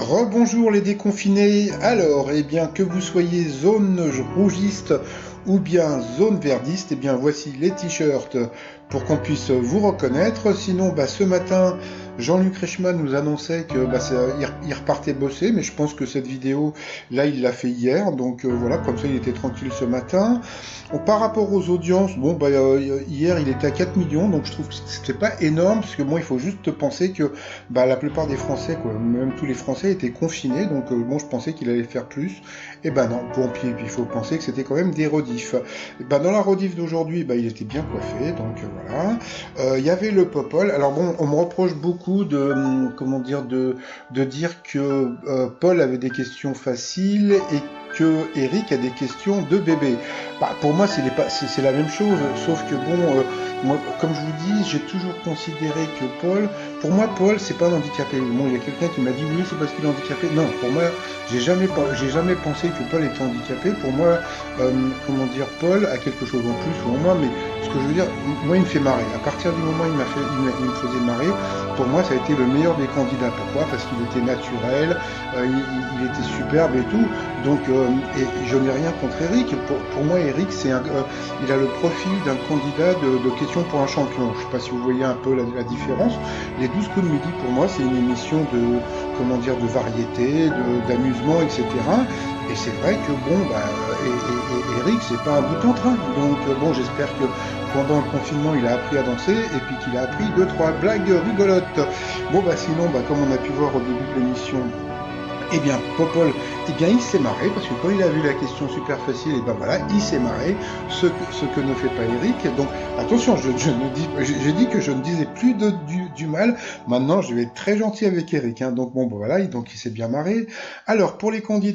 Rebonjour les déconfinés. Alors, eh bien, que vous soyez zone rougiste ou bien zone verdiste, eh bien, voici les t-shirts pour qu'on puisse vous reconnaître. Sinon, ce matin, Jean-Luc Reichmann nous annonçait que il repartait bosser, mais je pense que cette vidéo, là, il l'a fait hier. Donc voilà, comme ça, il était tranquille ce matin. Par rapport aux audiences, hier, il était à 4 millions, donc je trouve que c'était pas énorme, parce que bon, il faut juste penser que la plupart des Français, quoi, même tous les Français étaient confinés, donc bon, je pensais qu'il allait faire plus. Et ben non, bon, puis il faut penser que c'était quand même des rediffs. Et ben dans la rediff d'aujourd'hui, il était bien coiffé, donc voilà. Il y avait le Popol. Alors bon, on me reproche beaucoup de, comment dire, de dire que Paul avait des questions faciles et que Eric a des questions de bébé. Pour moi, c'est la même chose, sauf que bon, moi, comme je vous dis, j'ai toujours considéré que pour moi, Paul, c'est pas un handicapé. Bon, il y a quelqu'un qui m'a dit oui, c'est parce qu'il est handicapé. Non, pour moi, j'ai jamais pensé que Paul était handicapé. Pour moi, comment dire, Paul a quelque chose en plus ou en moins, mais ce que je veux dire, moi, il me fait marrer. À partir du moment où il me faisait marrer, pour moi, ça a été le meilleur des candidats. Pourquoi? Parce qu'il était naturel, il était superbe et tout. Donc, et je n'ai rien contre Eric. Pour moi, Eric, il a le profil d'un candidat de questions pour un champion. Je ne sais pas si vous voyez un peu la différence. Les 12 coups de midi, pour moi, c'est une émission de, comment dire, de variété, d'amusement, etc. Et c'est vrai que bon, Eric, c'est pas un bout en train. Donc bon, j'espère que pendant le confinement, il a appris à danser et puis qu'il a appris deux, trois blagues rigolotes. Bon, sinon, comme on a pu voir au début de l'émission, eh bien, Popol, eh bien, il s'est marré, parce que quand il a vu la question super facile, et voilà, il s'est marré, ce que ne fait pas Eric. Donc, attention, j'ai dit que je ne disais plus du mal. Maintenant, je vais être très gentil avec Eric, hein. Donc, bon, voilà, donc il s'est bien marré. Alors, pour les candidats,